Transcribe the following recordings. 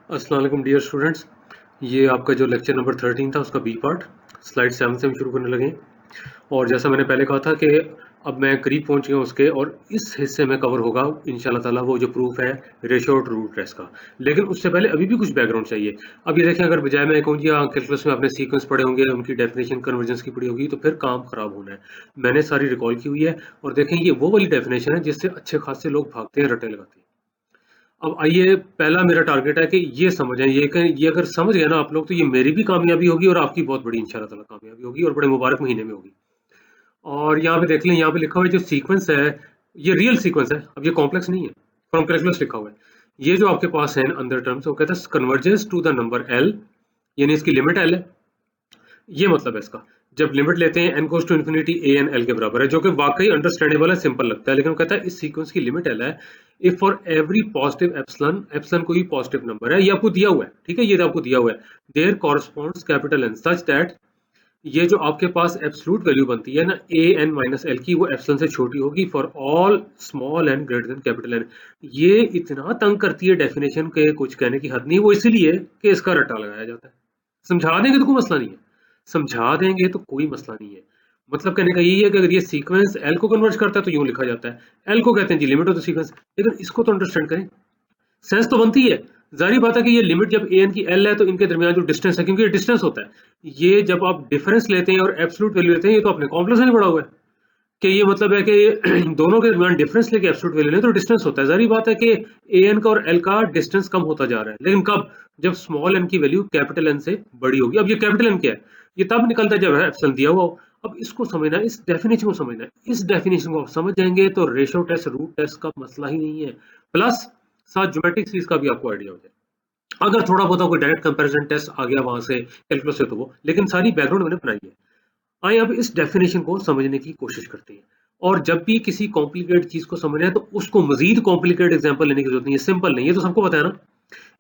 अस्सलाम वालेकुम dear students. ये आपका जो लेक्चर नंबर 13 था उसका बी पार्ट स्लाइड 7 से हम शुरू करने लगे। और जैसा मैंने पहले कहा था कि अब मैं करीब पहुंच गया उसके, और इस हिस्से में कवर होगा इंशाल्लाह ताला वो जो प्रूफ है रेशियो और रूट रेस का। लेकिन उससे पहले अभी भी कुछ बैकग्राउंड चाहिए। अब ये देखें, अगर बजाय मैं कहूँ जी हाँ कैलकुलस में आपने सीक्वेंस पढ़े होंगे, उनकी डेफिनेशन कन्वर्जेंस की पढ़ी होगी, तो फिर काम खराब होना है। मैंने सारी रिकॉल की हुई है, और देखें ये वो वाली डेफिनेशन है जिससे अच्छे खासे लोग भागते हैं, रटे लगाते हैं। अब आइए, पहला मेरा टारगेट है कि ये समझें, ये अगर समझ गए ना आप लोग, तो ये मेरी भी कामयाबी होगी और आपकी बहुत बड़ी इंशाल्लाह ताला कामयाबी होगी, और बड़े मुबारक महीने में होगी। और यहाँ पे देख लें, यहाँ पे लिखा हुआ है जो सीक्वेंस है, ये रियल सीक्वेंस है। अब ये कॉम्प्लेक्स नहीं है, फ्रॉम कैलकुलस लिखा हुआ है। ये जो आपके पास है अंदर टर्म्स, वो कहता है convergence to the number l, यानी इसकी लिमिट एल है। ये मतलब है इसका, जब लिमिट लेते हैं n goes to infinity a n l के बराबर है, जो कि वाकई अंडरस्टैंडेबल है, सिंपल लगता है। लेकिन वो कहता है इस सीक्वेंस की लिमिट एल है if for every positive epsilon, epsilon कोई पॉजिटिव नंबर है, ये आपको दिया हुआ है, ठीक है, ये आपको दिया हुआ है, there corresponds capital n such that, ये जो आपके पास एब्सोल्यूट वैल्यू बनती है ना ए एन माइनस एल की, वो एप्सिलॉन से छोटी होगी for all small n greater than capital n. ये इतना तंग करती है डेफिनेशन के कुछ कहने की हद नहीं, वो इसीलिए कि इसका रट्टा लगाया जाता है। समझा देंगे तो कोई मसला नहीं है, समझा देंगे तो कोई मसला नहीं है। मतलब कहने का यही है कि अगर ये सीक्वेंस एल को कन्वर्ट करता है तो यूं लिखा जाता है, एल को कहते हैं जी लिमिट ऑफ द सीक्वेंस। लेकिन इसको तो अंडरस्टैंड करें, सेंस तो बनती है। जाहिर बात है कि ये लिमिट जब ए एन की एल है तो इनके दरमियान जो डिस्टेंस है, क्योंकि ये डिस्टेंस होता है, ये जब आप डिफरेंस लेते हैं और एब्सोल्यूट वैल्यू लेते हैं, ये तो अपने कॉम्प्लेक्स नहीं पड़ा हुआ है कि ये मतलब है कि दोनों के दरमियान डिफरेंस लेके एब्सोल्यूट वैल्यू लें तो डिस्टेंस होता है। जाहिर बात है कि ए एन का और एल का डिस्टेंस कम होता जा रहा है, लेकिन कब? जब स्मॉल एन की वैल्यू कैपिटल एन से बड़ी होगी। अब ये कैपिटल एन क्या है? ये तब निकलता है जब है एप्सिलॉन दिया हुआ हो। अब इसको समझना है, इस डेफिनेशन को समझना है। इस डेफिनेशन को आप समझ जाएंगे तो रेशियो टेस्ट, रूट टेस्ट का मसला ही नहीं है, प्लस साथ ज्योमेट्रिक सीरीज का भी आपको आइडिया हो जाए। अगर थोड़ा बहुत कोई डायरेक्ट कंपैरिजन टेस्ट आ गया वहां से कैलकुलस से, तो वो, लेकिन सारी बैकग्राउंड मैंने बनाई है। आइए अब इस डेफिनेशन को समझने की कोशिश करते हैं। और जब भी किसी कॉम्प्लिकेटेड चीज को समझना है तो उसको मजीद कॉम्प्लिकेटेड एग्जांपल लेने की जरूरत नहीं है, सिंपल नहीं, ये तो सबको पता है ना।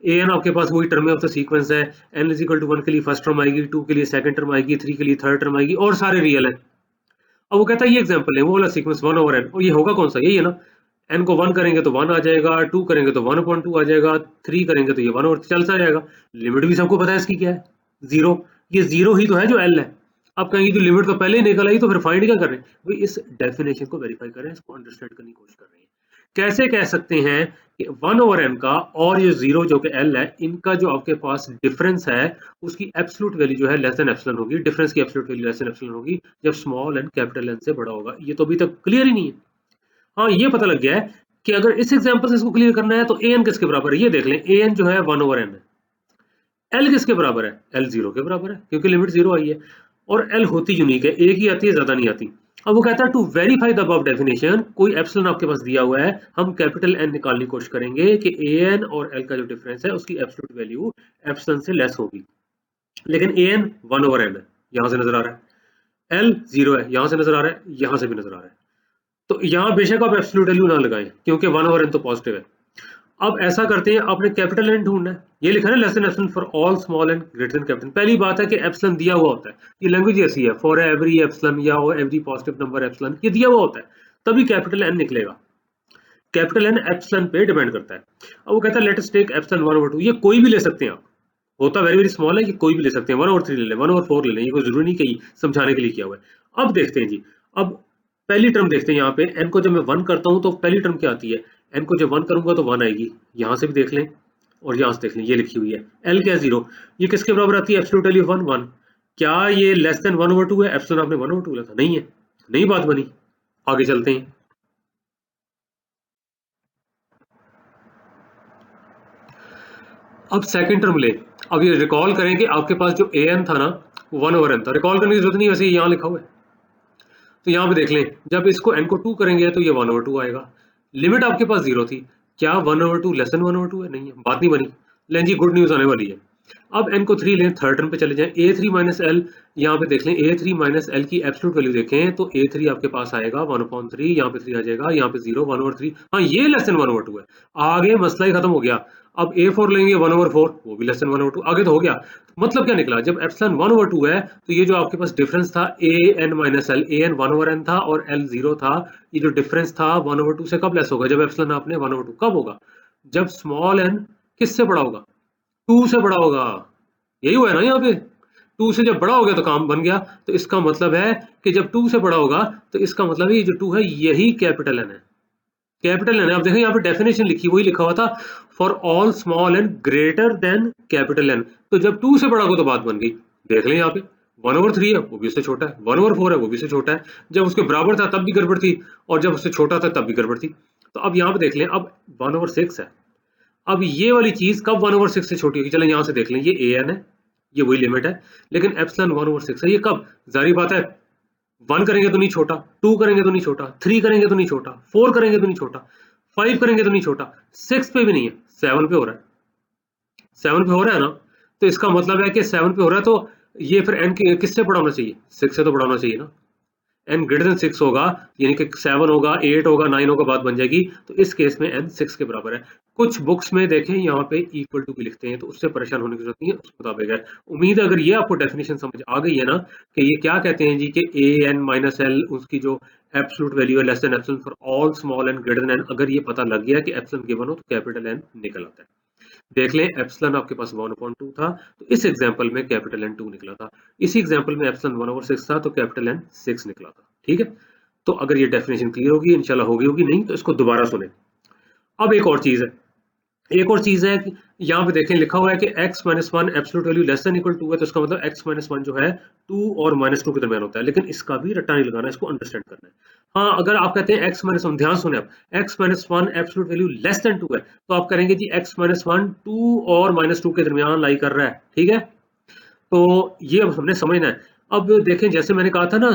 ए एन आपके पास वही टर्म ऑफ द सीक्वेंस है, एन इज इक्वल टू 1 के लिए फर्स्ट टर्म आएगी, 2 के लिए सेकंड टर्म आएगी, 3 के लिए थर्ड टर्म आएगी, और सारे रियल है। अब वो कहता है ये एग्जांपल है, वो वाला सीक्वेंस 1 ओवर एन, और ये होगा कौन सा? यही है ना। एन को 1 करेंगे तो 1 आ जाएगा, 2 करेंगे तो 1/2 आ जाएगा, 3 करेंगे तो ये 1 ओवर चलता जाएगा। लिमिट भी सबको पता है इसकी क्या है, जीरो। ये जीरो ही तो है जो एल है। आप कहेंगे तो लिमिट तो पहले ही निकल आई, तो फिर फाइंड क्या कर रहे हैं भाई? इस डेफिनेशन को वेरीफाई कर रहे हैं, इसको अंडरस्टैंड करने की कोशिश कर रहे हैं। कैसे कह सकते हैं कि 1 ओवर एन का और ये जीरो जो कि एल है, इनका जो आपके पास डिफरेंस है, उसकी एब्सोल्यूट वैल्यू जो है लेस देन एप्सिलॉन होगी, डिफरेंस की absolute value less than epsilon होगी जब स्मॉल एन कैपिटल एन से बड़ा होगा। ये तो अभी तक क्लियर ही नहीं है। हाँ, ये पता लग गया है कि अगर इस एग्जांपल से इसको क्लियर करना है तो ए एन किसके बराबर है? ये देख लें, ए एन जो है 1 ओवर एन है। एल किसके बराबर है? एल जीरो के बराबर है, क्योंकि लिमिट जीरो आई है। और एल होती यूनिक है, एक ही आती है, ज्यादा नहीं आती। अब वो कहता है to verify the above definition, कोई एप्सिलॉन आपके पास दिया हुआ है, हम कैपिटल एन निकालने की कोशिश करेंगे कि ए एन और एल का जो डिफरेंस है उसकी एब्सोल्यूट वैल्यू एप्सिलॉन से लेस होगी। लेकिन ए एन 1 ओवर एन है, यहां से नजर आ रहा है, एल जीरो है, यहां से नजर आ रहा है, यहां से भी नजर आ रहा है। तो यहाँ बेशक आप एब्सोल्यूट वैल्यू ना लगाएं, क्योंकि 1 ओवर एन तो पॉजिटिव है। अब ऐसा करते हैं, आपने कैपिटल एन ढूंढना है। ये लिखा है ना, less than epsilon for all small and greater than capital. पहली बात है कि एप्सिलॉन दिया हुआ होता है, ये लैंग्वेज ऐसी है, फॉर एवरी एप्सिलॉन या एवरी पॉजिटिव नंबर एप्सिलॉन, ये दिया हुआ होता है, तभी कैपिटल एन निकलेगा। कैपिटल एन एप्सिलॉन पे डिपेंड करता है। अब वो कहता है लेट अस टेक एप्सिलॉन 1/2, ये कोई भी ले सकते हैं आप, होता वेरी वेरी स्मॉल है, ये कोई भी ले सकते हैं, 1/3 ले लें, 1/4 ले लें, ये कोई जरूरी नहीं कि समझाने के लिए किया हुआ है। अब देखते हैं जी, अब पहली टर्म देखते हैं। यहाँ पे एन को जब मैं 1 करता हूँ तो पहली टर्म क्या आती है? एन को जब 1 करूंगा तो 1 आएगी, यहाँ से भी देख लें और यहाँ से देख लें, ये लिखी हुई है। एल क्या? जीरो। ये किसके बराबर आती है? Absolute value 1 1। क्या ये लेस देन 1/2 है? एप्सिलॉन आपने 1/2 लिखा नहीं है, नहीं बात बनी। आगे चलते हैं। अब सेकंड टर्म ले। अब ये रिकॉल करें कि आपके पास जो ए एन था ना, 1 ओवर एन था, रिकॉल करने की जरूरत नहीं, वैसे ही यहाँ लिखा हुआ है। तो यहाँ पे देख लें, जब इसको n को 2 करेंगे तो ये 1/2 आएगा। लिमिट आपके पास जीरो थी, क्या 1/2 लेस देन 1/2 है? नहीं है, बात नहीं बनी। लें जी, गुड न्यूज आने वाली है। अब n को 3 लें, थर्ड टर्म पे चले जाएं, a3 माइनस एल। यहाँ पे देख लें, a3 माइनस एल की एब्सोल्यूट वैल्यू देखें तो a3 आपके पास आएगा 1/3, यहाँ पे 3 आ जाएगा, यहाँ पे 0, 1/3। हाँ, ये लेस देन 1/2 है, आगे मसला ही खत्म हो गया। अब a4 लेंगे 1/4, वो भी लेस देन 1/2, आगे तो हो गया। मतलब क्या निकला? जब एप्सिलॉन 1/2 है तो ये जो आपके पास डिफरेंस था A N minus L, A N 1 over N था और एल जीरो था, ये जो डिफरेंस था 1/2 से कब लेस होगा? जब एप्सिलॉन आपने 1/2, कब होगा? जब स्मॉल एन किससे बड़ा होगा? 2 से बड़ा होगा, यही हुआ है ना यहाँ पे। 2 से जब बड़ा हो गया तो काम बन गया। तो इसका मतलब है कि जब 2 से बड़ा होगा तो इसका मतलब है ये जो 2 है यही कैपिटल एन है। कैपिटल एन है। अब देखो यहाँ पे डेफिनेशन लिखी, वही लिखा हुआ था for all small n greater than capital n. तो जब 2 से बड़ा होगा तो बात बन गई। देख लें यहाँ पे 1/3 है वो भी उससे छोटा है, 1/4 है वो भी उससे छोटा है। जब उसके बराबर था तब भी गड़बड़ थी, और जब उससे छोटा था तब भी गड़बड़ थी। तो अब यहाँ पे देख लें, अब 1/6 है। अब ये वाली चीज कब 1/6 से छोटी होगी? चलो यहाँ से देख लें, ये ए एन है, ये वही लिमिट है, लेकिन एप्सिलॉन 1/6 है। ये कब? जारी बात है 1 करेंगे तो नहीं छोटा, 2 करेंगे तो नहीं छोटा, 3 करेंगे तो नहीं छोटा, 4 करेंगे तो नहीं छोटा, 5 करेंगे तो नहीं छोटा, 6 पे भी नहीं है, 7 पे हो रहा है। 7 पे हो रहा है ना, तो इसका मतलब है कि 7 पे हो रहा है, तो ये फिर एन किससे बड़ा होना चाहिए? 6 से तो बड़ा होना चाहिए ना। एन ग्रेटर देन 6 होगा, यानी कि 7 होगा, 8 होगा, 9 होगा, बात बन जाएगी। तो इस केस में एन 6 के बराबर है। कुछ बुक्स में देखें यहाँ पे इक्वल टू भी लिखते हैं, तो उससे परेशान होने की जरूरत नहीं है, उस मुताबिक है। उम्मीद है अगर ये आपको डेफिनेशन समझ आ गई है ना, कि ये क्या कहते हैं जी, कि ए एन माइनस एल उसकी जो एब्सोल्यूट वैल्यू है less than epsilon for all small and greater than n, अगर ये पता लग गया कि एप्सिलॉन गिवन हो तो कैपिटल एन निकल आता है। देख लें एप्सिलॉन आपके पास 1/2 था, तो इस एग्जांपल में कैपिटल एन 2 निकला था। इसी एग्जांपल में एप्सिलॉन 1/6 था, तो कैपिटल एन 6 निकला था। ठीक है, तो अगर ये डेफिनेशन क्लियर होगी, इंशाल्लाह होगी नहीं तो इसको दोबारा सुने। अब एक और चीज है, एक और चीज है कि यहाँ पे देखें लिखा हुआ है कि x - 1 absolute value less than equal 2 है, तो इसका मतलब x - 1 जो है 2 और -2 के दरमियान होता है। लेकिन इसका भी रट्टा नहीं लगाना, इसको अंडरस्टैंड करना है। हाँ, अगर आप कहते हैं x - 1, ध्यान सुने आप, x - 1 absolute value less then 2 है, तो आप करेंगे जी x - 1 2 और -2 के दरमियान लाई कर रहा है। ठीक है, तो ये अब हमने समझना है। अब देखें, जैसे मैंने कहा था ना,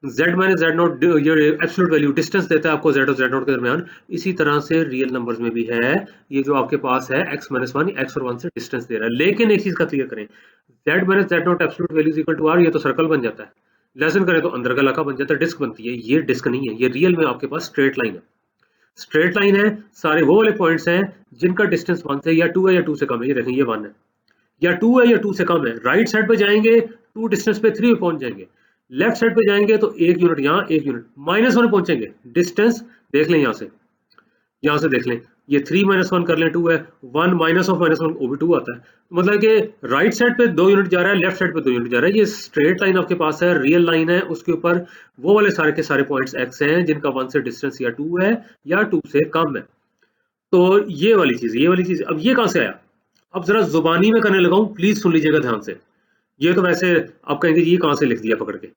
z - z0 ये एब्सोल्यूट वैल्यू डिस्टेंस देता है आपको z और z0 के दरमियान, इसी तरह से रियल नंबर्स में भी है। ये जो आपके पास है x - 1, x और 1 से डिस्टेंस दे रहा है। लेकिन एक चीज का क्लियर करें, z - z0 absolute value equal to r, ये तो सर्कल बन जाता है। लेसन करें तो अंदर का लका बन जाता है, डिस्क बनती है। ये डिस्क नहीं है, ये रियल में आपके पास स्ट्रेट लाइन है। स्ट्रेट लाइन है, सारे वो वाले पॉइंट्स हैं जिनका डिस्टेंस 1 से या 2 है या 2 से कम है। ये देखें, ये 1 है या 2 है या 2 से कम है। राइट साइड पे जाएंगे 2 डिस्टेंस पे 3 पे पहुंच जाएंगे, लेफ्ट साइड पे जाएंगे तो 1 यूनिट यहाँ 1 यूनिट -1 पहुंचेंगे। डिस्टेंस देख लें, यहाँ से देख लें, ये 3 - 1 कर लें 2 है, 1 माइनस ऑफ -1 वो भी 2 आता है। मतलब कि राइट साइड पे 2 यूनिट जा रहा है, लेफ्ट साइड पे 2 यूनिट जा रहा है। ये स्ट्रेट लाइन आपके पास है, रियल लाइन है, उसके ऊपर वो वाले सारे के सारे पॉइंट्स एक्स हैं जिनका 1 से डिस्टेंस या 2 है या 2 से कम है। तो ये वाली चीज अब ये कहां से आया? अब जरा जुबानी में करने लगाऊं, प्लीज सुन लीजिएगा ध्यान से। ये तो वैसे आप कहेंगे ये कहां से लिख दिया पकड़ के।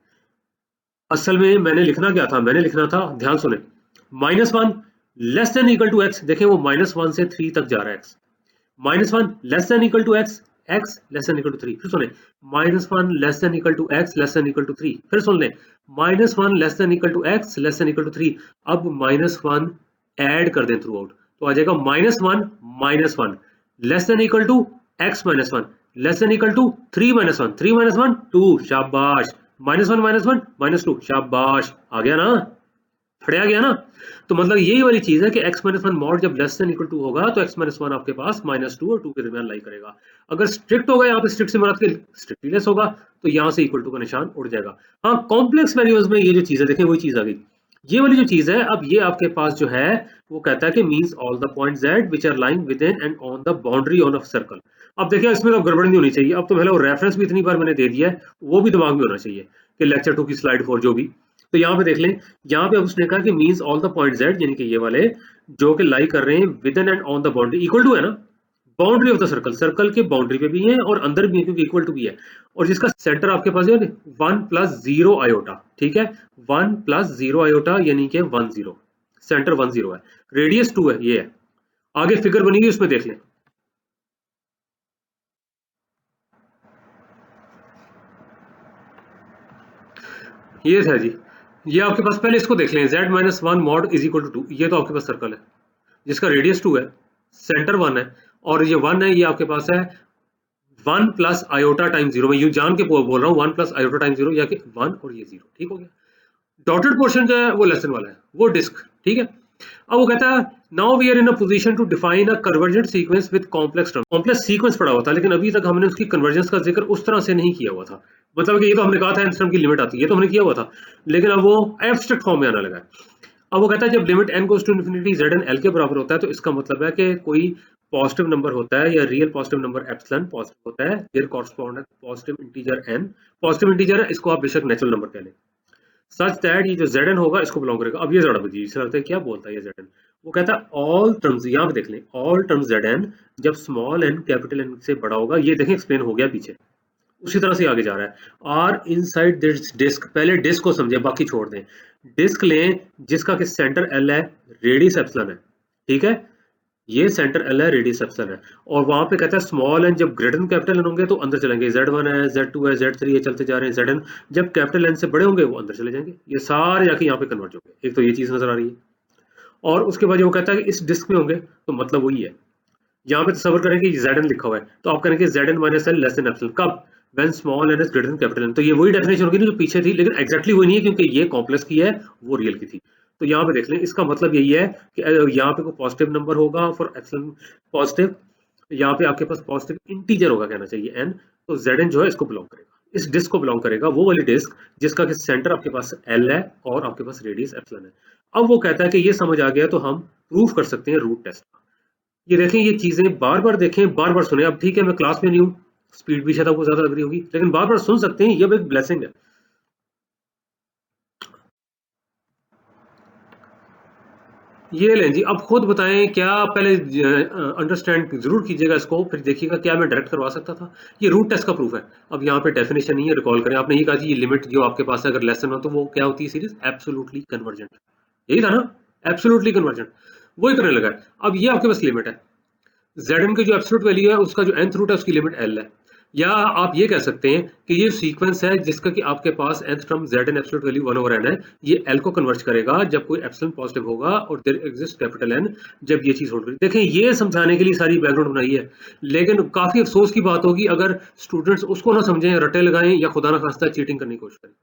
असल में मैंने लिखना क्या था, मैंने लिखना था, ध्यान सुने, -1 less than equal to x. देखें वो -1 से 3 तक जा रहा है एक्स। -1 less than equal to x, x less than equal to 3। फिर सुने, -1 less than equal to x less than equal to 3। फिर सुन लें, -1 less than equal to x less than equal to 3। अब -1 ऐड कर दें थ्रू आउट, तो आ जाएगा -1 less than equal to x - 1 less than equal to 3 - 1 3 - 1 2, शाबाश। -1 - 2, शाबाश। आ गया ना, फड़िया गया ना। तो मतलब यही वाली चीज है कि x - 1 मॉड जब लेस देन इक्वल टू होगा तो x - 1 आपके पास -2 और 2 के दरमियान लाई करेगा। अगर स्ट्रिक्ट होगा, यहाँ पे स्ट्रिक्ट से मराद के स्ट्रिक्टली लेस होगा, तो यहाँ से इक्वल टू का निशान उड़ जाएगा। हाँ, कॉम्प्लेक्स वेरिएबल्स में ये जो चीज है, देखें वही चीज आ गई, ये वाली जो चीज है। अब ये आपके पास जो है वो कहता है कि means all the point z which are lying within and on the boundary on of circle. अब देखिए इसमें तो गड़बड़ नहीं होनी चाहिए। अब तो पहले रेफरेंस भी इतनी बार मैंने दे दिया है, वो भी दिमाग में होना चाहिए कि लेक्चर 2 की स्लाइड 4 जो भी। तो यहाँ पे देख लें, यहाँ पे उसने कहा कि means all the point z, यानी कि ये वाले जो कि लाई कर रहे हैं within and on the boundary, equal to है ना, boundary of the circle, circle के बाउंड्री पे भी है और अंदर भी है क्योंकि इक्वल टू भी है। और जिसका सेंटर आपके पास है 1 + 0 आयोटा। ठीक है, 1 + 0 आयोटा यानी कि 1 0, सेंटर 1 0 है, रेडियस 2 है, ये है। आगे फिगर बनी हुई उसमें देख लें, ये था जी। ये आपके पास पहले इसको देख लें, z - 1 mod is equal to 2। ये तो आपके पास सर्कल है जिसका रेडियस 2 है, सेंटर 1 है, और ये 1 है, ये आपके पास है 1 + आयोटा टाइम 0। मैं यूं जान के बोल रहा हूँ 1 + आयोटा टाइम 0, या कि 1 और ये 0। ठीक हो गया। डॉटेड पोर्शन जो है वो लेसन वाला है, वो डिस्क। ठीक है, अब वो कहता है now we are in a position to define a convergent sequence with complex term. Complex sequence पढ़ा हुआ था, लेकिन अभी तक हमने उसकी कन्वर्जेंस का जिक्र उस तरह से नहीं किया हुआ था। मतलब कि ये तो हमने कहा था एन टर्म की लिमिट आती है, ये तो हमने किया हुआ था, लेकिन अब वो एब्स्ट्रैक्ट फॉर्म में आने लगा है। अब वो कहता है जब limit n goes to infinity z and l के बराबर होता है, तो इसका मतलब है कि कोई पॉजिटिव नंबर होता है या real positive number epsilon positive होता है, there correspond positive integer n, positive integer है, इसको आप बेशक नेचुरल नंबर कह लें, सच दैट ये जो Zn होगा इसको बिलोंग करेगा। अब ये जरा अजीब सा लगता है, क्या बोलता है ये Zn? वो कहता है ऑल टर्म्स, यहाँ पे देख लें, ऑल टर्म्स Zn जब स्मॉल n कैपिटल N से बड़ा होगा, ये देखें एक्सप्लेन हो गया पीछे, उसी तरह से आगे जा रहा है। आर इनसाइड दिस डिस्क, पहले डिस्क को समझे बाकी छोड़ दें। डिस्क लें जिसका कि सेंटर L है, रेडियस एप्सिलॉन है, ठीक है, ये सेंटर L है, रेडियस एप्सिलॉन है, और वहां पे कहता है स्मॉल n जब ग्रेटर देन कैपिटल N होंगे तो अंदर चलेंगे, Z1 है, Z2 है, Z3 है, चलते जा रहे हैं, Zn जब कैपिटल N से बड़े होंगे वो अंदर चले जाएंगे, ये सारे जाके यहाँ पे कन्वर्ट होंगे। एक तो ये चीज नजर आ रही है, और उसके बाद वो कहता है कि इस डिस्क में होंगे, तो मतलब वही है। यहाँ पे तस्वर करें कि Zn लिखा हुआ है, तो आप करेंगे Zn minus L less than epsilon, कब? When small n is greater than capital N। तो ये वही डेफिनेशन होगी ना जो पीछे थी, लेकिन एग्जैक्टली वही नहीं है क्योंकि ये कॉम्प्लेक्स की है, वो रियल की थी। तो यहाँ पे देख लें, इसका मतलब यही है कि यहाँ पे कोई पॉजिटिव नंबर होगा फॉर एप्सिलॉन पॉजिटिव, यहाँ पे आपके पास पॉजिटिव इंटीजर होगा, कहना चाहिए n, तो Zn जो है इसको बिलोंग करेगा, इस डिस्क को बिलोंग करेगा, वो वाली डिस्क जिसका कि सेंटर आपके पास L है और आपके पास रेडियस एप्सिलॉन है। अब वो कहता है कि ये समझ आ गया तो हम प्रूव कर सकते हैं रूट टेस्ट। ये देखें, ये चीजें बार बार देखें, बार बार सुने। अब ठीक है मैं क्लास में नहीं हूँ, स्पीड भी शायद आपको ज्यादा लग रही होगी, लेकिन बार बार सुन सकते हैं, ये एक ब्लेसिंग है। ये लें जी, अब खुद बताएं क्या, पहले अंडरस्टैंड जरूर कीजिएगा इसको, फिर देखिएगा क्या मैं डायरेक्ट करवा सकता था। ये रूट टेस्ट का प्रूफ है। अब यहाँ पे डेफिनेशन नहीं है, रिकॉल करें, आपने ये कहा कि ये लिमिट जो आपके पास है अगर लेसन हो तो वो क्या होती है सीरीज, एब्सोल्युटली कन्वर्जेंट, यही था ना, एब्सोल्युटली कन्वर्जेंट, वही करने लगा है। अब ये आपके पास लिमिट है, Zn की जो एब्सोल्यूट वैल्यू है उसका जो nth रूट है उसकी लिमिट L है, या आप ये कह सकते हैं कि ये सीक्वेंस है जिसका कि आपके पास nth term Zn absolute value 1 over n है, ये L को कन्वर्ट करेगा जब कोई एप्सिलॉन पॉजिटिव होगा और देयर एग्जिस्ट कैपिटल N जब ये चीज होल्ड करेगी। देखें, ये समझाने के लिए सारी बैकग्राउंड बनाई है, लेकिन काफी अफसोस की बात होगी अगर स्टूडेंट्स उसको ना समझें, रटे लगाएं या खुदा ना खास्ता चीटिंग करने की कोशिश करें।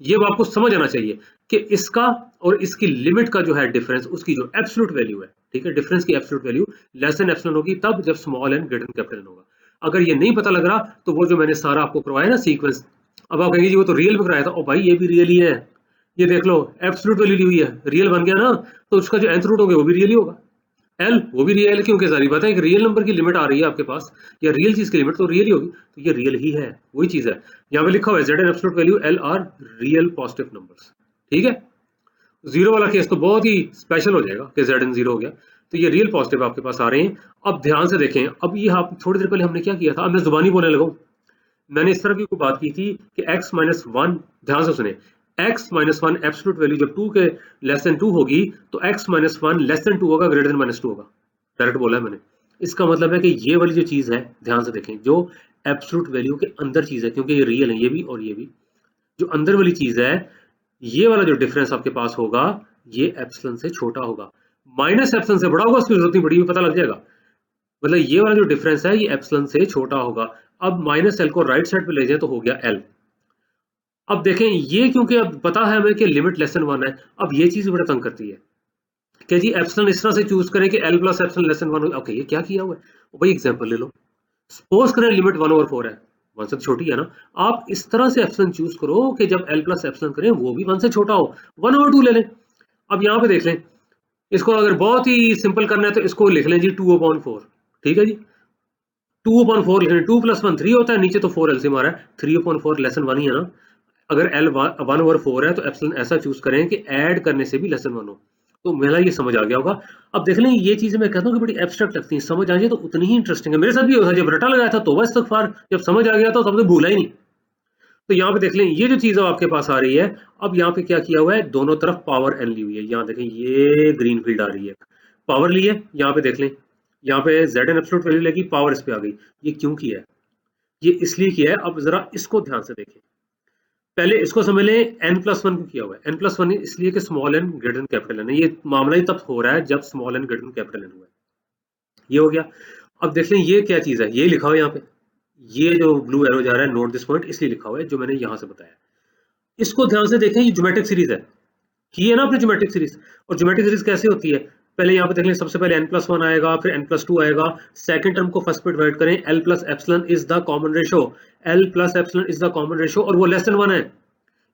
ये आपको समझ आना चाहिए कि इसका और इसकी लिमिट का जो है डिफरेंस, उसकी जो एब्सोल्यूट वैल्यू है, ठीक है, डिफरेंस की absolute value less than epsilon होगी तब जब small n greater than capital n होगा। अगर ये नहीं पता लग रहा तो वो जो मैंने सारा आपको करवाया ना सीक्वेंस, अब आप कहेंगे जी वो तो रियल में कराया था, ओ भाई ये भी रियल ही है, ये देख लो एब्सोल्यूट वैल्यू ली हुई है, रियल बन गया ना, तो उसका जो nth रूट होगा वो भी रियल ही होगा, एल वो भी रियल, क्योंकि सारी बात है, एक रियल नंबर की लिमिट आ रही है आपके पास या रियल चीज की लिमिट तो रियल ही होगी, तो ये रियल ही है, वही चीज है। यहाँ पे लिखा हुआ है Zn absolute value L are real positive numbers, ठीक है। जीरो वाला केस तो बहुत ही स्पेशल हो जाएगा कि Zn जीरो हो गया, तो ये रियल पॉजिटिव आपके पास आ रहे हैं। अब ध्यान से देखें, अब ये आप थोड़ी देर पहले हमने क्या किया था, अब मैं जुबानी बोलने लगा, मैंने इस तरह की कोई बात की थी कि x माइनस वन, ध्यान से सुने, x minus one absolute value जब 2 के लेस देन 2 होगी तो x minus one less than 2 होगा, ग्रेटर देन माइनस 2 होगा, डायरेक्ट बोला है मैंने। इसका मतलब है कि ये वाली जो चीज है, ध्यान से देखें, जो एब्सोल्यूट वैल्यू के अंदर चीज है, क्योंकि ये रियल है ये भी और ये भी, जो अंदर वाली चीज है, ये वाला जो डिफरेंस आपके पास होगा ये एप्सिलॉन से छोटा होगा, माइनस एप्सिलॉन से बड़ा होगा, उसकी जरूरत नहीं पड़ेगी, पता लग जाएगा। मतलब ये वाला जो डिफरेंस है ये एप्सिलॉन से छोटा होगा। अब माइनस एल को राइट साइड पे ले जाए तो हो गया एल। अब देखें, ये क्योंकि अब पता है हमें कि लिमिट लेस देन 1 है, अब ये चीज बड़ा तंग करती है कि जी एप्सिलॉन इस तरह से चूज करें कि L plus epsilon less than 1। Okay, ये क्या किया हुआ है भाई, एग्जांपल ले लो, सपोज करें लिमिट 1 ओवर 4 है, 1 से छोटी है ना, आप इस तरह से एप्सिलॉन चूज करो कि जब एल प्लस एप्सिलॉन करें वो भी 1 से छोटा हो, 1 ओवर 2 ले लें। अब यहाँ पे देख लें, इसको अगर बहुत ही सिंपल करना है तो इसको लिख लें जी 2/4, ठीक है जी, 2/4 लिख लें, 2 + 1 3 होता है, नीचे तो 4 एलसीएम आ रहा है, 3/4 लेस देन 1 ही है ना। अगर एल 1 ओवर 4 है तो एप्सिलॉन ऐसा चूज करें कि ऐड करने से भी लेस देन 1 हो, तो मेरा ये समझ आ गया होगा। अब देख लें, ये चीजें मैं कहता हूँ कि बड़ी एब्स्ट्रैक्ट लगती हैं, समझ आ जाए तो उतनी ही इंटरेस्टिंग है। मेरे साथ भी होता है, जब रटा लगाया था तौबा इस्तगफार, जब समझ आ गया था तब तो भूला ही नहीं। तो यहाँ पे देख लें, ये जो चीज आपके पास आ रही है, अब यहाँ पे क्या किया हुआ है, दोनों तरफ पावर एन ली हुई है, यहाँ देखें ये ग्रीन फील्ड आ रही है, पावर ली है, यहाँ पे देख लें, यहाँ पे Zn एब्सोल्यूट वैल्यू लगी, पावर इस पे आ गई। ये क्यों किया है, ये इसलिए किया है, अब जरा इसको ध्यान से देखें, पहले इसको समझ लें, n+1 को किया हुआ है, n+1 इसलिए कि small n greater than capital n है, ये मामला ही तब हो रहा है जब small n greater than capital n हुआ है, ये हो गया। अब देख लें ये क्या चीज है, ये लिखा हुआ है यहाँ पे, ये जो ब्लू एरो जा रहा है नोट दिस पॉइंट, इसलिए लिखा हुआ है जो मैंने यहाँ से बताया। इसको ध्यान से देखें, ये ज्योमेट्रिक सीरीज है, की है ना आपने ज्योमेट्रिक सीरीज, और ज्योमेट्रिक सीरीज कैसे होती है, पहले यहाँ पे देख लें, सबसे पहले n+1 आएगा, फिर n+2 आएगा, सेकंड टर्म को फर्स्ट पे डिवाइड करें, l plus epsilon is the common ratio, l plus epsilon is the common ratio, और वो लेस देन 1 है,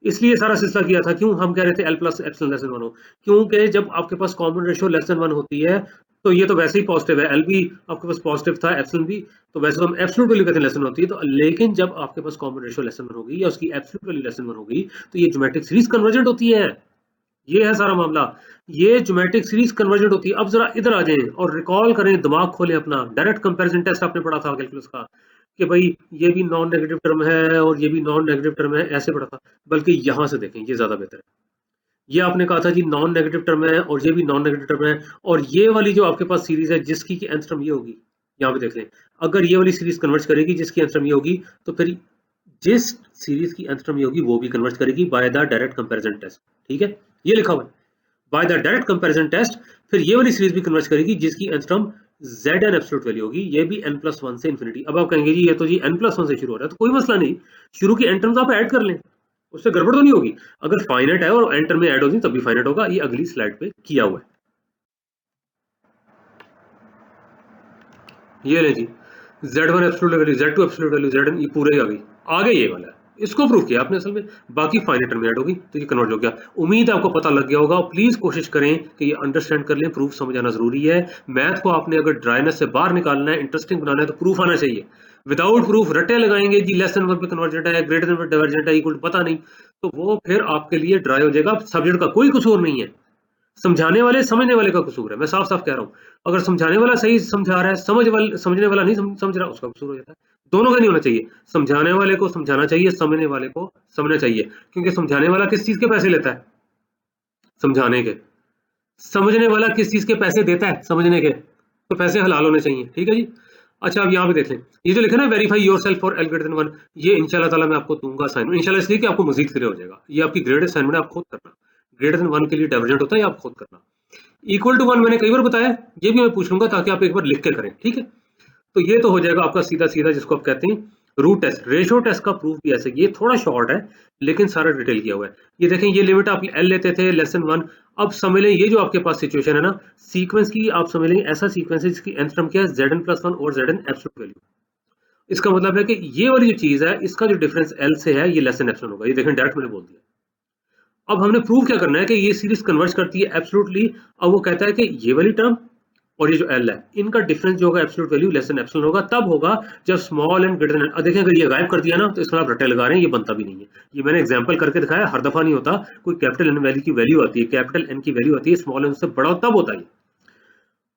इसलिए सारा सिलसिला किया था। क्यों हम कह रहे थे l plus epsilon less than 1 हो, क्योंकि जब आपके पास कॉमन रेशो लेस देन 1 होती है तो ये तो वैसे ही पॉजिटिव है, एल भी आपके पास पॉजिटिव था, एप्सिलॉन भी, तो वैसे तो हम एब्सोल्यूट वैल्यू कहते हैं लेस देन होती है, तो लेकिन जब आपके पास कॉमन रेशियो लेस देन होगी या उसकी एब्सोल्यूट वैल्यू लेस देन होगी तो ये ज्योमेट्रिक सीरीज कन्वर्जेंट होती है। ये है सारा मामला, ये ज्योमेट्रिक सीरीज कन्वर्जेंट होती है। अब जरा इधर आ जाएं और रिकॉल करें, दिमाग खोलें अपना, डायरेक्ट कंपैरिजन टेस्ट आपने पढ़ा था कैलकुलस का कि भाई ये भी नॉन नेगेटिव टर्म है और ये भी नॉन नेगेटिव टर्म है, ऐसे पढ़ा था। बल्कि यहां से देखें, ये ज्यादा बेहतर है। ये आपने कहा था जी नॉन नेगेटिव टर्म है और ये भी नॉन नेगेटिव टर्म है, और ये वाली जो आपके पास सीरीज है जिसकी की nth टर्म ये होगी, यहाँ पे देख लें, अगर ये वाली सीरीज कन्वर्ट करेगी जिसकी nth टर्म ये होगी, तो फिर जिस सीरीज की nth टर्म ये होगी वो भी कन्वर्ट करेगी by the direct comparison test. ठीक है, ये लिखा हुआ है by the direct comparison test. फिर ये वाली सीरीज भी कन्वर्ट करेगी जिसकी nth term z n absolute value होगी, ये भी n+1 से इन्फिनिटी। अब आप कहेंगे जी ये तो जी n+1 से शुरू हो रहा है, तो कोई मसला नहीं, शुरू की n टर्म्स आप ऐड कर लें, उससे गड़बड़ तो नहीं होगी। अगर फाइनाइट है और एंटर में ऐड होगी तब भी फाइनाइट होगा। ये अगली स्लाइड पे किया हुआ है, ये ले जी Z1 absolute value, Z2 absolute value, Zn, ये पूरे ही आ गई, आगे ये वाला है, इसको प्रूव किया आपने असल में, बाकी फाइनाइट में ऐड होगी तो ये कन्वर्ट हो गया। उम्मीद है आपको पता लग गया होगा। प्लीज कोशिश करें कि ये अंडरस्टैंड कर लें, प्रूफ समझ आना जरूरी है। मैथ को आपने अगर ड्राइनेस से बाहर निकालना है, इंटरेस्टिंग बनाना है, तो प्रूफ आना चाहिए। विदाउट प्रूफ रटे लगाएंगे जी लेस देन 1 पे कन्वर्जेंट है, ग्रेटर देन पे डाइवर्जेंट है, इक्वल पता नहीं, तो वो फिर आपके लिए ड्राई हो जाएगा। सब्जेक्ट का कोई कसूर नहीं है, समझाने वाले समझने वाले का कसूर है। मैं साफ साफ कह रहा हूँ, अगर समझाने वाला सही समझा रहा है, समझने वाला नहीं समझ रहा, उसका कसूर हो जाता है। दोनों का नहीं होना चाहिए, समझाने वाले को समझाना चाहिए, समझने वाले को समझना चाहिए। क्योंकि समझाने वाला किस चीज के पैसे लेता है? समझाने के। समझने वाला किस चीज के पैसे देता है? समझने के। तो पैसे हलाल होने चाहिए। ठीक है जी। अच्छा, अब यहाँ पे देख लें, ये जो लिखा ना verify yourself for L greater than 1, ये इंशाल्लाह ताला मैं आपको दूंगा असाइनमेंट, इंशाल्लाह इसलिए कि आपको मजीद क्लियर हो जाएगा। ये आपकी ग्रेड असाइनमेंट है, आप खुद करना। ग्रेटर देन 1 के लिए डाइवर्जेंट होता है, आप खुद करना। इक्वल टू 1 मैंने कई बार बताया, ये भी मैं पूछ लूंगा ताकि आप एक बार लिख के करें। ठीक है, तो ये तो हो जाएगा आपका सीधा सीधा जिसको आप कहते हैं रूट टेस्ट। रेशो टेस्ट का प्रूफ भी ऐसे, ये थोड़ा शॉर्ट है लेकिन सारा डिटेल किया हुआ है। ये देखें, ये लिमिट आप एल लेते थे लेस देन 1। अब समझ लें ये जो आपके पास सिचुएशन है ना, सीक्वेंस की आप समझ लें ऐसा सीक्वेंस है जिसकी nth टर्म क्या है, Zn+1 और Zn एब्सोल्यूट वैल्यू। इसका मतलब है कि ये वाली जो चीज है इसका जो डिफरेंस एल से है ये लेस देन एप्सिलॉन होगा। ये देखें डायरेक्ट मैंने बोल दिया। अब हमने प्रूव क्या करना है कि ये सीरीज कन्वर्ज करती है एब्सोल्युटली। अब वो कहता है कि ये वाली टर्म और ये जो एल है इनका डिफरेंस जो होगा absolute value less than epsilon होगा, तब होगा जब स्मॉल एंड ग्रेटर देन। देखें अगर ये गायब कर दिया ना तो इसमें आप रट्टे लगा रहे हैं, ये बनता भी नहीं है। ये मैंने एग्जांपल करके दिखाया, हर दफा नहीं होता। कोई कैपिटल एन वैल्यू की वैल्यू आती है, कैपिटल एन की वैल्यू आती है, स्मॉल एन से बड़ा तब होता है।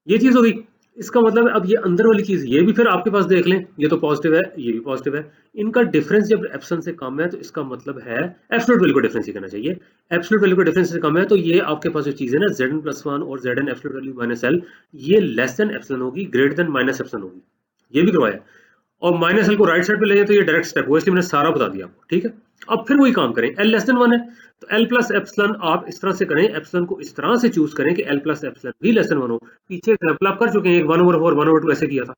ये चीज हो गई। इसका मतलब है अब ये अंदर वाली चीज ये भी फिर आपके पास देख लें, ये तो पॉजिटिव है, ये भी पॉजिटिव है। इनका डिफरेंस जब एप्सिलॉन से कम है तो इसका मतलब है एब्सोल्यूट वैल्यू का डिफरेंस ही कहना चाहिए। एब्सोल्यूट वैल्यू का डिफरेंस से कम है तो ये आपके पास जो चीज है ना Zn+1 और Zn absolute value minus L, ये लेस देन एप्सिलॉन होगी, ग्रेटर देन माइनस एप्सिलॉन होगी। ये भी करवाया। और माइनस एल को राइट साइड पे ले जाए तो ये डायरेक्ट स्टेप हुआ, इसलिए मैंने सारा बता दिया आपको। ठीक है, अब फिर वही काम करें, एल लेस देन 1 है तो एल प्लस एप्सिलॉन आप इस तरह से करें, एप्सिलॉन को इस तरह से चूज करें कि एल प्लस एप्सिलॉन भी लेस देन 1 हो। पीछे एग्जांपल आप कर चुके हैं, 1/4 1/2 ऐसे किया था।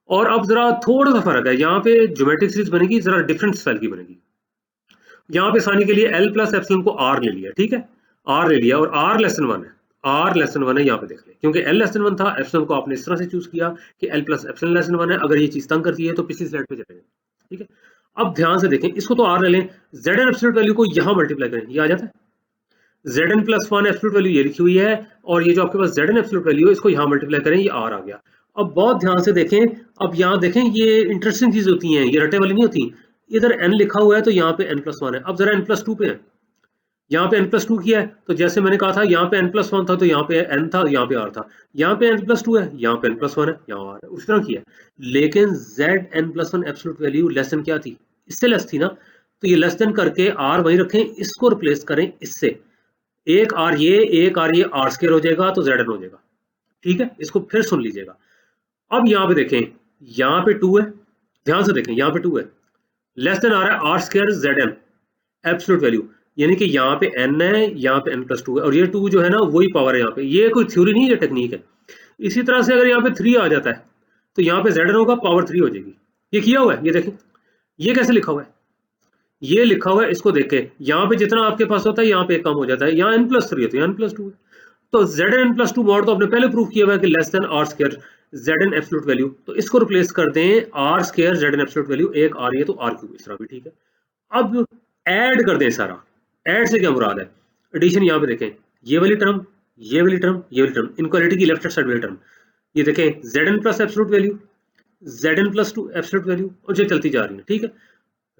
और अब जरा थोड़ा सा फर्क है, यहाँ पे ज्योमेट्रिक सीरीज बनेगी जरा डिफरेंट स्टाइल की बनेगी। यहाँ पे आसानी के लिए एल प्लस एप्सिलॉन को आर ले लिया। ठीक है, आर ले लिया और आर लेस देन 1 है, आर लेस देन 1 है। यहाँ पे देख ले, क्योंकि एल लेस देन 1 था, एप्सिलॉन को आपने इस तरह से चूज किया कि L plus epsilon less than 1 है। अगर ये चीज तंग करती है तो पिछली स्लाइड पे चलेंगे। ठीक है, अब ध्यान से देखें, इसको तो आर ले लें, जेड एन एब्सोल्यूट वैल्यू को यहाँ मल्टीप्लाई करें, ये आ जाता है। Zn+1 एब्सोल्यूट वैल्यू ये लिखी हुई है, और ये जो आपके पास Zn एब्सोल्यूट वैल्यू है इसको यहाँ मल्टीप्लाई करें, ये R आ गया। अब बहुत ध्यान से देखें, अब यहाँ देखें ये इंटरेस्टिंग चीज होती है, ये रटे वाली नहीं होती। इधर n लिखा हुआ है तो यहाँ पे n+1 है। अब जरा n+2 पे है, यहाँ पे n+2 किया है तो जैसे मैंने कहा था यहाँ पे n+1 था तो यहाँ पे n था, यहाँ पे r था। यहाँ पे n+2 है, यहाँ पे n+1 है, यहाँ r है, उस तरह किया है। लेकिन Zn+1 absolute value less then क्या थी, इससे लेस थी ना, तो ये लेस देन करके r वहीं रखें, इसको रिप्लेस करें इससे, एक आर ये आर स्क्वायर हो जाएगा तो Zn हो जाएगा। ठीक है, इसको फिर सुन लीजिएगा। अब यहाँ पे देखें, यहाँ पे 2 है, ध्यान से देखें, यहाँ पे 2 है, लेस देन आ रहा है r square Zn absolute value, यानी कि यहाँ पे n है, यहाँ पे n+2 है, और ये 2 जो है ना वही पावर है यहाँ पे। ये कोई थ्योरी नहीं है, ये टेक्निक है। इसी तरह से अगर यहाँ पे 3 आ जाता है तो यहाँ पे Zn होगा, पावर 3 हो जाएगी। ये किया हुआ है, ये देखें, ये कैसे लिखा हुआ है, ये लिखा हुआ है, इसको देखें, यहाँ पे जितना आपके पास होता है यहाँ पे कम हो जाता है, यहाँ n+3 है तो यहाँ n+2 है। तो Zn+2 मॉड तो आपने पहले प्रूफ किया हुआ है कि less than r square Zn absolute value, तो इसको रिप्लेस कर दें r square Zn absolute value, एक आर ये तो आर क्यूब, इस तरह भी ठीक है। अब ऐड कर दें सारा, ऐड से क्या मुराद है, एडिशन। यहाँ पे देखें, ये वाली टर्म ये वाली टर्म, ये वाली टर्म, इनक्वालिटी की लेफ्ट साइड वाली टर्म, ये देखें Zn plus absolute value, Zn plus 2 absolute value, और ये चलती जा रही है, ठीक है।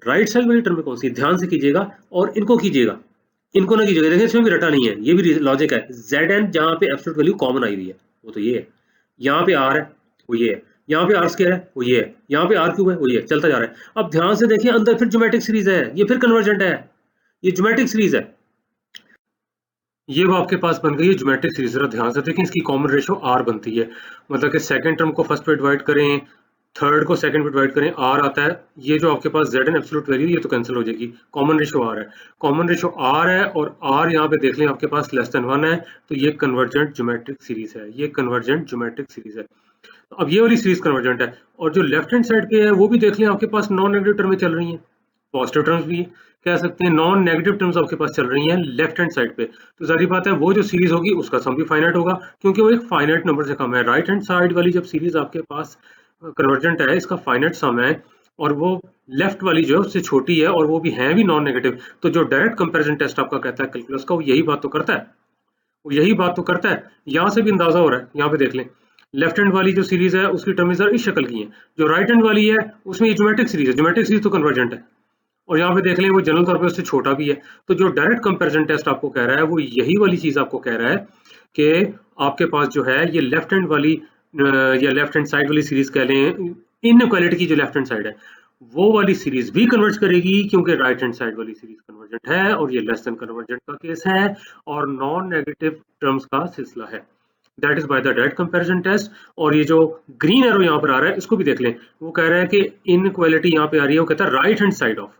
राइट साइड वाली टर्म में कौन सी, ध्यान से कीजिएगा और इनको कीजिएगा, इनको ना कीजिएगा, देखिए इसमें भी रटा नहीं है, ये भी लॉजिक है। Zn जहां पे एब्सोल्यूट वैल्यू कॉमन आई हुई है वो तो ये है, यहाँ पे R है वो ये है, यहाँ पे R स्क्वायर है वो ये है, यहाँ पे R क्यूब है वो ये है, चलता जा रहा है। अब ध्यान से देखिए अंदर फिर ज्योमेट्रिक सीरीज है, ये फिर कन्वर्जेंट है, ये ज्योमेट्रिक सीरीज है, ये वो आपके पास बन गई है ज्योमेट्रिक सीरीज। जरा ध्यान से देखें, इसकी कॉमन रेशो R बनती है, मतलब कि सेकंड टर्म को फर्स्ट पे डिवाइड करें, थर्ड को सेकंड पे डिवाइड करें, R आता है, ये जो आपके पास Zn एब्सोल्यूट वैल्यू ये तो कैंसिल हो जाएगी, कॉमन रेशो R है, कॉमन रेशो R है, और R यहाँ पे देख लें आपके पास लेस देन 1 है, तो ये कन्वर्जेंट ज्योमेट्रिक सीरीज है, ये कन्वर्जेंट ज्योमेट्रिक सीरीज है। तो अब ये वाली सीरीज कन्वर्जेंट है, और जो लेफ्ट हैंड साइड पे है वो भी देख लें आपके पास नॉन नेगेटिव टर्म चल रही है, पॉजिटिव टर्म्स भी कह सकते हैं, नॉन नेगेटिव टर्म्स आपके पास चल रही हैं लेफ्ट हैंड साइड पे, तो जारी बात है वो जो सीरीज होगी उसका सम भी फाइनाइट होगा, क्योंकि वो एक फाइनाइट नंबर से कम है। राइट हैंड साइड वाली जब सीरीज आपके पास कन्वर्जेंट है, इसका फाइनाइट सम है, और वो लेफ्ट वाली जो है उससे छोटी है, और वो भी है भी नॉन नेगेटिव, तो जो डायरेक्ट कंपैरिजन टेस्ट आपका कहता है कैलकुलस का, वो यही बात तो करता है, वो यही बात तो करता है। यहाँ से भी अंदाजा हो रहा है, यहाँ पे देख लें लेफ्ट हैंड वाली जो सीरीज है उसकी टर्म्स इस शक्ल की है, जो राइट हैंड वाली है उसमें ज्योमेट्रिक सीरीज है, ज्योमेट्रिक सीरीज तो कन्वर्जेंट है, और यहाँ पे देख लें वो जनरल तौर पे उससे छोटा भी है। तो जो डायरेक्ट कंपैरिजन टेस्ट आपको कह रहा है वो यही वाली चीज आपको कह रहा है कि आपके पास जो है ये लेफ्ट हैंड वाली या लेफ्ट हैंड साइड वाली सीरीज कह लें, इनइक्वालिटी की जो लेफ्ट हैंड साइड है वो वाली सीरीज भी कन्वर्ज करेगी, क्योंकि राइट हैंड साइड वाली सीरीज कन्वर्जेंट है, और ये लेस देन कन्वर्जेंट का केस है, और नॉन नेगेटिव टर्म्स का सिलसिला है, that is by the direct comparison test. और ये जो ग्रीन एरो यहाँ पर आ रहा है इसको भी देख लें, वो कह रहा है कि इनइक्वालिटी यहाँ पे आ रही है, वो कहता है right hand side of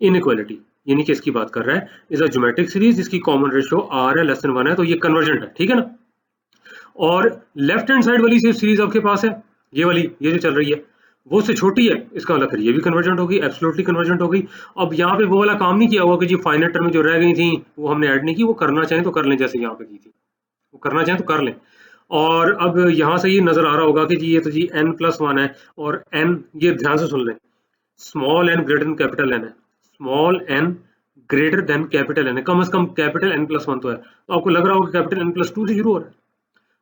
inequality, यानी कि इसकी बात कर रहा है इज अ ज्योमेट्रिक सीरीज जिसकी कॉमन रेशियो R है लेस देन 1 है, तो ये कन्वर्जेंट है, ठीक है ना। और लेफ्ट हैंड साइड वाली सीरीज आपके पास है, ये वाली, ये जो चल रही है वो उससे छोटी है, इसका मतलब फिर ये भी कन्वर्जेंट होगी, एब्सोल्युटली कन्वर्जेंट होगी। अब यहाँ पे वो वाला काम नहीं किया हुआ कि जी फाइनाइट टर्म में जो रह गई थी वो हमने ऐड नहीं की, वो करना चाहें तो कर लें, जैसे यहाँ पे की थी वो करना चाहें तो कर लें। और अब यहाँ से ये नजर आ रहा होगा कि जी ये तो जी n+1 है, और n, ये ध्यान से सुन लें, small n greater than capital n है, small n greater than capital n है, कम से कम कैपिटल n+1 तो है, तो आपको लग रहा होगा कैपिटल n+2 से शुरू हो रहा है,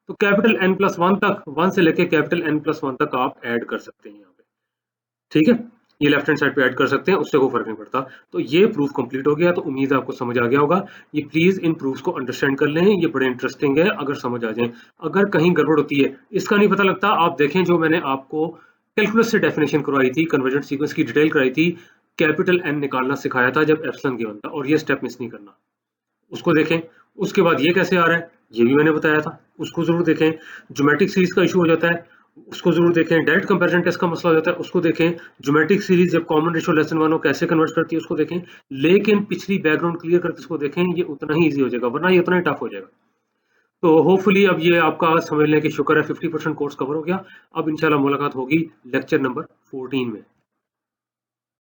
तो कैपिटल n+1 तक, 1 से लेके कैपिटल n+1 तक आप ऐड कर सकते हैं यहाँ पे, ठीक है, ये लेफ्ट हैंड साइड पे ऐड कर सकते हैं, उससे कोई फर्क नहीं पड़ता। तो ये प्रूफ कंप्लीट हो गया, तो उम्मीद है आपको समझ आ गया होगा। ये प्लीज इन प्रूफ्स को अंडरस्टैंड कर लें, ये बड़े इंटरेस्टिंग है अगर समझ आ जाए। अगर कहीं गड़बड़ होती है, इसका नहीं पता लगता, आप देखें जो मैंने आपको कैलकुलस से डेफिनेशन करवाई थी, कन्वर्जेंट सीक्वेंस की डिटेल कराई थी, कैपिटल एन निकालना सिखाया था जब एप्सिलॉन गिवन था, और ये स्टेप मिस नहीं करना, उसको देखें। उसके बाद ये कैसे आ रहा है ये भी मैंने बताया था, उसको जरूर देखें। ज्योमेट्रिक सीरीज का इशू हो जाता है, उसको जरूर देखें। डायरेक्ट कंपैरिजन टेस्ट का मसला हो जाता है, उसको देखें। ज्योमेट्रिक सीरीज जब कॉमन रेशियो लेस देन 1 हो कैसे कन्वर्ट करती है उसको देखें। लेकिन पिछली बैकग्राउंड क्लियर करके इसको देखें, ये उतना ही ईजी हो जाएगा, वरना ये उतना ही टफ हो जाएगा। तो होपफुली अब ये आपका समझ लें कि शुक्र है 50% कोर्स कवर हो गया। अब इंशाल्लाह मुलाकात होगी लेक्चर नंबर 14 में।